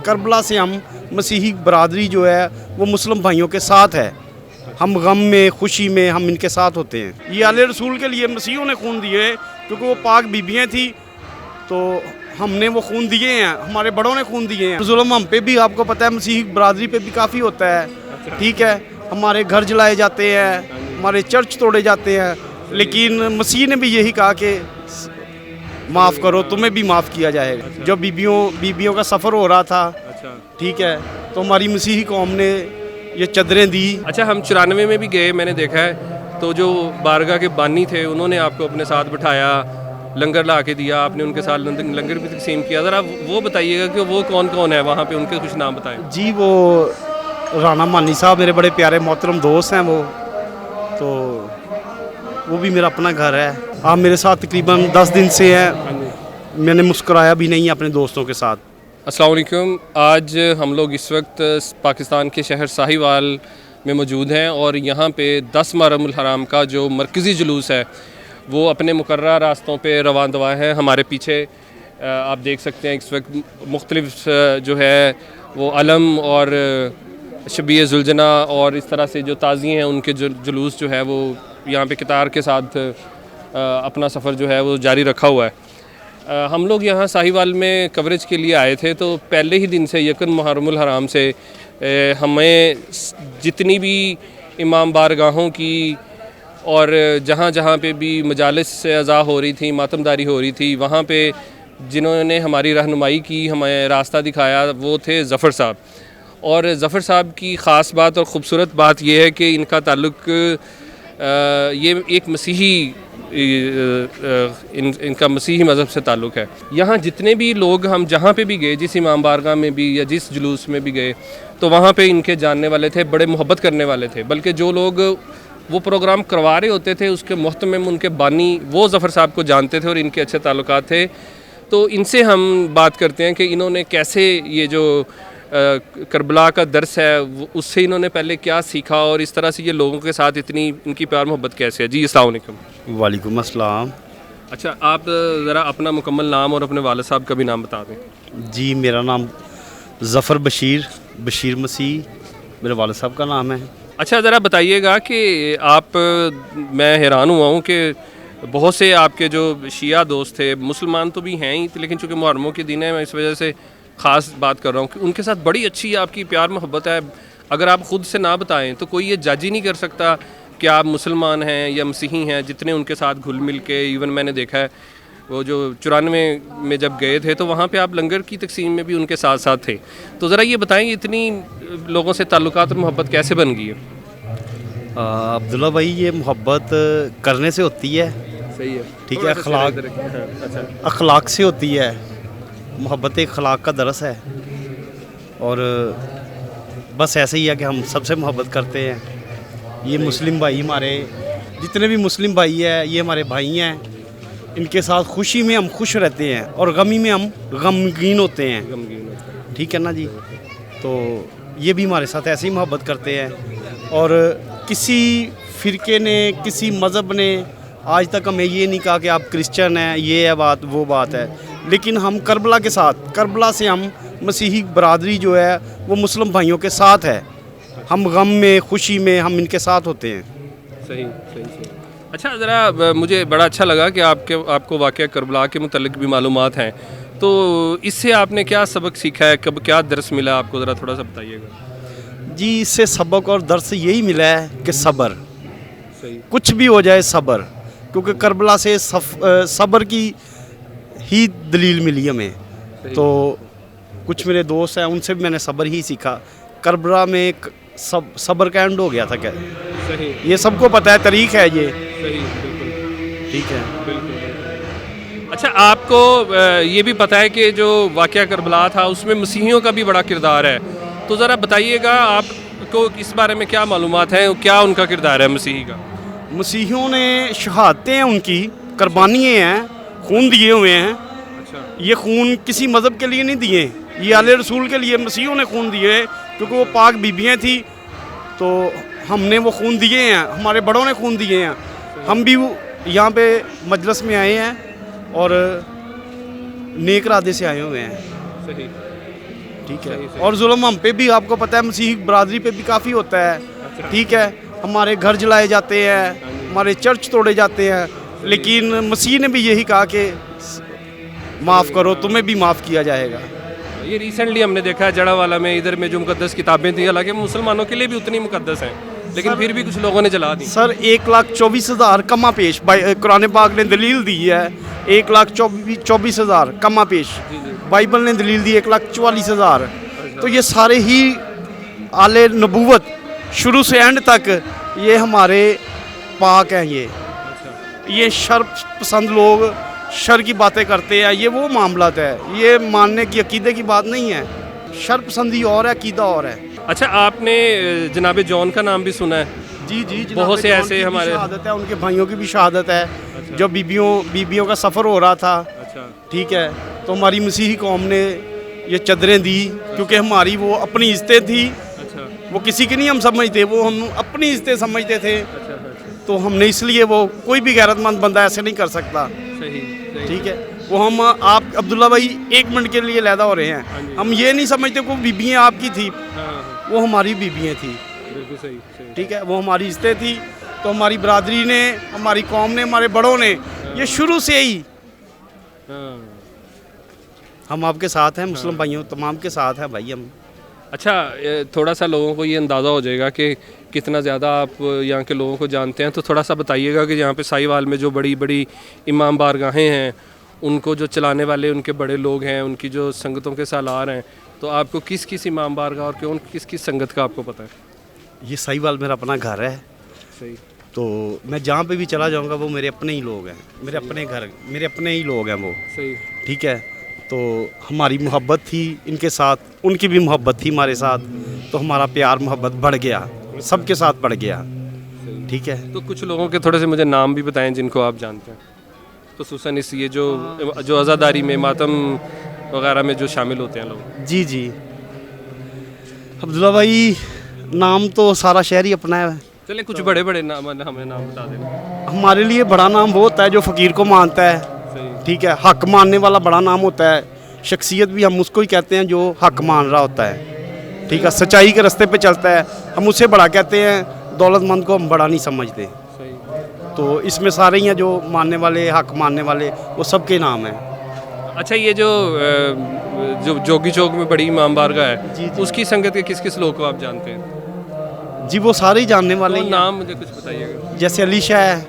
کربلا سے ہم مسیحی برادری جو ہے وہ مسلم بھائیوں کے ساتھ ہے. ہم غم میں خوشی میں ہم ان کے ساتھ ہوتے ہیں. یہ آل رسول کے لیے مسیحیوں نے خون دیے کیونکہ وہ پاک بیبیاں تھیں, تو ہم نے وہ خون دیے ہیں, ہمارے بڑوں نے خون دیے ہیں. ظلم ہم پہ بھی آپ کو پتہ ہے مسیحی برادری پہ بھی کافی ہوتا ہے, ٹھیک ہے. ہمارے گھر جلائے جاتے ہیں, ہمارے چرچ توڑے جاتے ہیں, لیکن مسیح نے بھی یہی کہا کہ معاف کرو, تمہیں بھی معاف کیا جائے گا. جو بیبیوں کا سفر ہو رہا تھا, ٹھیک ہے, تو ہماری مسیحی قوم نے یہ چادریں دی. اچھا, ہم 94 میں بھی گئے, میں نے دیکھا ہے, تو جو بارگاہ کے بانی تھے انہوں نے آپ کو اپنے ساتھ بٹھایا, لنگر لا کے دیا, آپ نے ان کے ساتھ لنگر بھی تقسیم کیا. ذرا وہ بتائیے گا کہ وہ کون کون ہے وہاں پہ, ان کے کچھ نام بتائیں. جی, وہ رانا مانی صاحب میرے بڑے پیارے محترم دوست ہیں, وہ تو وہ بھی میرا اپنا گھر ہے. آپ میرے ساتھ تقریباً 10 دن سے ہیں, میں نے مسکرایا بھی نہیں اپنے دوستوں کے ساتھ. السلام علیکم. آج ہم لوگ اس وقت پاکستان کے شہر ساہیوال میں موجود ہیں, اور یہاں پہ 10 محرم الحرام کا جو مرکزی جلوس ہے وہ اپنے مقررہ راستوں پہ رواں دوا ہے. ہمارے پیچھے آپ دیکھ سکتے ہیں اس وقت مختلف جو ہے وہ علم اور شبیہ ذوالجناح اور اس طرح سے جو تازی ہیں ان کے جلوس جو ہے وہ یہاں پہ قطار کے ساتھ اپنا سفر جو ہے وہ جاری رکھا ہوا ہے. ہم لوگ یہاں ساہیوال میں کوریج کے لیے آئے تھے, تو پہلے ہی دن سے یکم محرم الحرام سے ہمیں جتنی بھی امام بارگاہوں کی اور جہاں جہاں پہ بھی مجالس سے اذا ہو رہی تھی, ماتمداری ہو رہی تھی, وہاں پہ جنہوں نے ہماری رہنمائی کی, ہمیں راستہ دکھایا, وہ تھے ظفر صاحب. اور ظفر صاحب کی خاص بات اور خوبصورت بات یہ ہے کہ ان کا تعلق یہ ایک مسیحی ان کا مسیحی مذہب سے تعلق ہے. یہاں جتنے بھی لوگ ہم جہاں پہ بھی گئے, جس امام بارگاہ میں بھی یا جس جلوس میں بھی گئے, تو وہاں پہ ان کے جاننے والے تھے, بڑے محبت کرنے والے تھے. بلکہ جو لوگ وہ پروگرام کروا رہے ہوتے تھے اس کے محتمم ان کے بانی وہ ظفر صاحب کو جانتے تھے اور ان کے اچھے تعلقات تھے. تو ان سے ہم بات کرتے ہیں کہ انہوں نے کیسے یہ جو کربلا کا درس ہے اس سے انہوں نے پہلے کیا سیکھا, اور اس طرح سے یہ لوگوں کے ساتھ اتنی ان کی پیار محبت کیسے ہے. جی السلام علیکم. وعلیکم السلام. اچھا, آپ ذرا اپنا مکمل نام اور اپنے والد صاحب کا بھی نام بتا دیں. جی, میرا نام ظفر بشیر مسیح میرے والد صاحب کا نام ہے. اچھا, ذرا بتائیے گا کہ آپ, میں حیران ہوا ہوں کہ بہت سے آپ کے جو شیعہ دوست تھے, مسلمان تو بھی ہیں ہی, لیکن چونکہ محرموں کے دن ہے میں اس وجہ سے خاص بات کر رہا ہوں کہ ان کے ساتھ بڑی اچھی آپ کی پیار محبت ہے. اگر آپ خود سے نہ بتائیں تو کوئی یہ جج ہی نہیں کر سکتا کہ آپ مسلمان ہیں یا مسیحی ہیں, جتنے ان کے ساتھ گھل مل کے. ایون میں نے دیکھا ہے وہ جو 94 میں جب گئے تھے تو وہاں پہ آپ لنگر کی تقسیم میں بھی ان کے ساتھ ساتھ تھے. تو ذرا یہ بتائیں اتنی لوگوں سے تعلقات اور محبت کیسے بن گئی ہے؟ عبداللہ بھائی, یہ محبت کرنے سے ہوتی ہے. صحیح ہے, ٹھیک ہے, اخلاق سے ہوتی ہے. محبت اخلاق کا درس ہے, اور بس ایسے ہی ہے کہ ہم سب سے محبت کرتے ہیں. یہ مسلم بھائی, ہمارے جتنے بھی مسلم بھائی ہیں یہ ہمارے بھائی ہیں. ان کے ساتھ خوشی میں ہم خوش رہتے ہیں اور غمی میں ہم غمگین ہوتے ہیں. ٹھیک ہے نا جی. تو یہ بھی ہمارے ساتھ ایسے ہی محبت کرتے ہیں, اور کسی فرقے نے, کسی مذہب نے آج تک ہمیں یہ نہیں کہا کہ آپ کرسچن ہیں, یہ ہے بات, وہ بات ہے. لیکن ہم کربلا کے ساتھ, کربلا سے ہم مسیحی برادری جو ہے وہ مسلم بھائیوں کے ساتھ ہے. ہم غم میں خوشی میں ہم ان کے ساتھ ہوتے ہیں. صحیح. اچھا, ذرا مجھے بڑا اچھا لگا کہ آپ کو واقعہ کربلا کے متعلق بھی معلومات ہیں. تو اس سے آپ نے کیا سبق سیکھا ہے, کب کیا درس ملا آپ کو, ذرا تھوڑا سا بتائیے گا. جی, اس سے سبق اور درس یہی ملا ہے کہ صبر, کچھ بھی ہو جائے صبر, کیونکہ کربلا سے صبر کی ہی دلیل ملی ہمیں. تو کچھ میرے دوست ہیں, ان سے بھی میں نے صبر ہی سیکھا. کربلا میں صبر کا اینڈ ہو گیا تھا. کیا یہ سب کو پتہ ہے, تاریخ ہے یہ. ٹھیک ہے. اچھا, آپ کو یہ بھی پتہ ہے کہ جو واقعہ کربلا تھا اس میں مسیحیوں کا بھی بڑا کردار ہے. تو ذرا بتائیے گا آپ کو اس بارے میں کیا معلومات ہیں, کیا ان کا کردار ہے مسیحی کا؟ مسیحیوں نے شہادتیں ہیں, ان کی قربانیاں ہیں, خون دیے ہوئے ہیں. یہ خون کسی مذہب کے لیے نہیں دیے, یہ آل رسول کے لیے مسیحیوں نے خون دیے کیونکہ وہ پاک بیبیاں تھیں. تو ہم نے وہ خون دیے ہیں, ہمارے بڑوں نے خون دیے ہیں. ہم بھی یہاں پہ مجلس میں آئے ہیں اور نیک ارادے سے آئے ہوئے ہیں. ٹھیک ہے. اور ظلم ہم پہ بھی آپ کو پتہ ہے مسیحی برادری پہ بھی کافی ہوتا ہے. ٹھیک ہے, ہمارے گھر جلائے جاتے ہیں, ہمارے چرچ توڑے جاتے ہیں, لیکن مسیح نے بھی یہی کہا کہ معاف کرو, تمہیں بھی معاف کیا جائے گا. یہ ریسنٹلی ہم نے دیکھا ہے جڑا والا میں ادھر میں جو مقدس کتابیں تھیں, حالانکہ مسلمانوں کے لیے بھی اتنی مقدس ہیں, لیکن پھر بھی کچھ لوگوں نے جلا دی. سر 1,24,000 کما پیش قرآن پاک نے دلیل دی ہے. 1,24,000 کما پیش بائبل نے دلیل دی 1,44,000. تو یہ سارے ہی آل نبوت شروع سے اینڈ تک یہ ہمارے پاک ہیں. یہ شر پسند لوگ شر کی باتیں کرتے ہیں, یہ وہ معاملات ہے, یہ ماننے کی عقیدے کی بات نہیں ہے. شر پسندی اور ہے, عقیدہ اور ہے. اچھا, آپ نے جناب جون کا نام بھی سنا ہے؟ جی جی, بہت سے ایسے ہمارے شہادت ہے, ان کے بھائیوں کی بھی شہادت ہے. جب بیبیوں کا سفر ہو رہا تھا, ٹھیک ہے, تو ہماری مسیحی قوم نے یہ چادریں دی, کیونکہ ہماری وہ اپنی عزتیں تھی, وہ کسی کی نہیں ہم سمجھتے, وہ ہم اپنی عزتیں سمجھتے تھے. تو ہم نے اس لیے, وہ کوئی بھی غیرت مند بندہ ایسے نہیں کر سکتا. ٹھیک ہے, وہ ہم آپ عبداللہ بھائی 1 منٹ کے لیے علیحدہ ہو رہے ہیں, ہم یہ نہیں سمجھتے کہ بیبیاں آپ کی تھی, وہ ہماری بیبیاں تھیں. ٹھیک ہے, وہ ہماری عزتیں تھی. تو ہماری برادری نے, ہماری قوم نے, ہمارے بڑوں نے یہ شروع سے ہی, ہم آپ کے ساتھ ہیں, مسلم بھائیوں تمام کے ساتھ ہیں بھائی ہم. اچھا, تھوڑا سا لوگوں کو یہ اندازہ ہو جائے گا کہ کتنا زیادہ آپ یہاں کے لوگوں کو جانتے ہیں, تو تھوڑا سا بتائیے گا کہ یہاں پہ سائی وال میں جو بڑی بڑی امام بارگاہیں ہیں, ان کو جو چلانے والے ان کے بڑے لوگ ہیں, ان کی جو سنگتوں کے سالار ہیں, تو آپ کو کس کس امام بارگاہ اور کون کس کس سنگت کا آپ کو پتہ ہے؟ یہ سائی وال میرا اپنا گھر ہے. صحیح. تو میں جہاں پہ بھی چلا جاؤں گا وہ میرے اپنے ہی لوگ ہیں, میرے اپنے گھر, میرے اپنے ہی لوگ ہیں وہ. صحیح. ٹھیک ہے, تو ہماری محبت تھی ان کے ساتھ, ان کی بھی محبت تھی ہمارے ساتھ, تو ہمارا پیار محبت بڑھ گیا, سب کے ساتھ بڑھ گیا. ٹھیک ہے, تو کچھ لوگوں کے تھوڑے سے مجھے نام بھی بتائیں جن کو آپ جانتے ہیں, خصوصاً اس یہ جو عزاداری میں, ماتم وغیرہ میں جو شامل ہوتے ہیں لوگ. جی جی, عبداللہ بھائی نام تو سارا شہر ہی اپنا ہے. چلیں کچھ بڑے بڑے نام ہمیں نام بتا دینا. ہمارے لیے بڑا نام وہ ہوتا ہے جو فقیر کو مانتا ہے. ٹھیک ہے, حق ماننے والا بڑا نام ہوتا ہے. شخصیت بھی ہم اس کو ہی کہتے ہیں جو حق مان رہا ہوتا ہے. ٹھیک ہے, سچائی کے راستے پہ چلتا ہے, ہم اسے بڑا کہتے ہیں. دولت مند کو ہم بڑا نہیں سمجھتے. تو اس میں سارے ہی ہیں جو ماننے والے, حق ماننے والے, وہ سب کے نام ہیں. اچھا, یہ جو جوگی چوک میں بڑی امام بارگاہ ہے, اس کی سنگت کے کس کس لوگ کو آپ جانتے ہیں؟ جی وہ سارے ہی جاننے والے ہیں. نام مجھے کچھ بتائیے گا. جیسے علی شاہ ہے,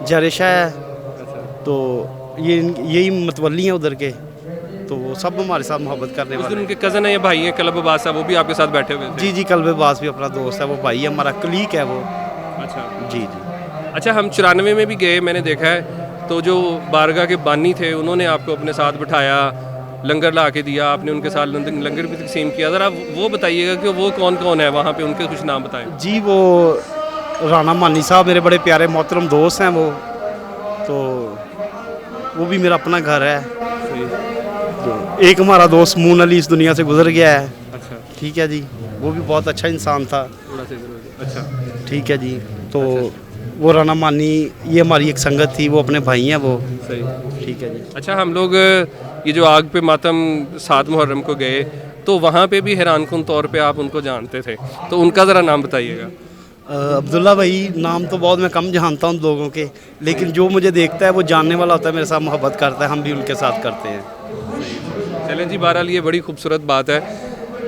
جر شاہ ہے, تو یہی متولی ہیں ادھر کے, تو وہ سب ہمارے ساتھ محبت کرنے والے. ان کے کزن ہیں یا بھائی ہیں کلب عباس صاحب, وہ بھی آپ کے ساتھ بیٹھے ہوئے تھے؟ جی جی, کلب عباس بھی اپنا دوست ہے, وہ بھائی ہے, ہمارا کلیک ہے وہ. اچھا جی جی. اچھا, ہم 94 میں بھی گئے, میں نے دیکھا ہے, تو جو بارگاہ کے بانی تھے انہوں نے آپ کو اپنے ساتھ بٹھایا, لنگر لا کے دیا, آپ نے ان کے ساتھ لنگر بھی تقسیم کیا. ذرا وہ بتائیے گا کہ وہ کون کون ہے وہاں پہ, ان کے کچھ نام بتائیں. جی وہ رانا مانی صاحب میرے بڑے پیارے محترم دوست ہیں وہ, تو وہ بھی میرا اپنا گھر ہے. ایک ہمارا دوست مون علی اس دنیا سے گزر گیا ہے. اچھا. ٹھیک ہے جی, وہ بھی بہت اچھا انسان تھا. اچھا. ٹھیک ہے جی, تو وہ رانا مانی یہ ہماری ایک سنگت تھی, وہ اپنے بھائی ہیں وہ. صحیح. ٹھیک ہے جی. اچھا, ہم لوگ یہ جو آگ پہ ماتم 7 محرم کو گئے, تو وہاں پہ بھی حیران کن طور پہ آپ ان کو جانتے تھے, تو ان کا ذرا نام بتائیے گا. عبداللہ بھائی نام تو بہت میں کم جانتا ہوں لوگوں کے, لیکن جو مجھے دیکھتا ہے وہ جاننے والا ہوتا ہے, میرے ساتھ محبت کرتا ہے, ہم بھی ان کے ساتھ کرتے ہیں. چلیں جی, بہرحال یہ بڑی خوبصورت بات ہے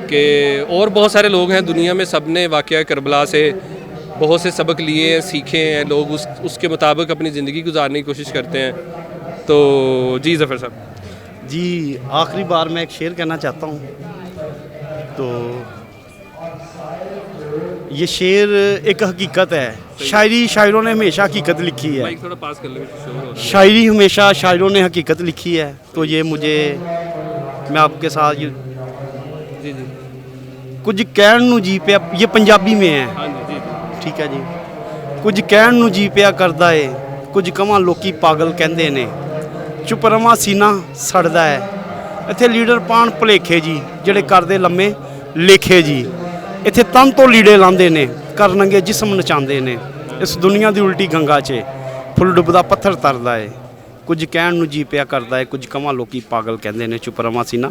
کہ اور بہت سارے لوگ ہیں دنیا میں, سب نے واقعہ کربلا سے بہت سے سبق لیے ہیں, سیکھے ہیں, لوگ اس کے مطابق اپنی زندگی گزارنے کی کوشش کرتے ہیں. تو جی ظفر صاحب. جی, آخری بار میں ایک شعر کہنا چاہتا ہوں. تو یہ شعر ایک حقیقت ہے. شاعروں نے ہمیشہ حقیقت لکھی ہے. تھوڑا پاس کر لیں. شاعری ہمیشہ شاعروں نے حقیقت لکھی ہے. تو یہ میں آپ کے ساتھ جی جی کچھ کہن نو جی پیا, یہ پنجابی میں ہے. ہاں جی. ٹھیک ہے جی. کچھ کہن نو جی پیا کردا ہے, کچھ کواں لوکی پاگل کہندے نے, چپ رواں سینہ سڑدا ہے. ਇੱਥੇ ਲੀਡਰ ਪਾਣ ਭੁਲੇਖੇ ਜੀ ਜਿਹੜੇ ਕਰਦੇ ਲੰਮੇ ਲੇਖੇ ਜੀ. ਇੱਥੇ ਤਨ ਤੋਂ ਲੀੜੇ ਲਾਉਂਦੇ ਨੇ, ਕਰ ਨੰਗੇ ਜਿਸਮ ਨਚਾਉਂਦੇ ਨੇ. ਇਸ ਦੁਨੀਆ ਦੀ ਉਲਟੀ ਗੰਗਾ 'ਚ ਫੁੱਲ ਡੁੱਬਦਾ ਪੱਥਰ ਤਰਦਾ ਏ. ਕੁਝ ਕਹਿਣ ਨੂੰ ਜੀ ਪਿਆ ਕਰਦਾ ਹੈ, ਕੁਝ ਕਵਾਂ ਲੋਕੀ ਪਾਗਲ ਕਹਿੰਦੇ ਨੇ, ਚੁੱਪ ਰਵਾਂ ਸੀਨਾ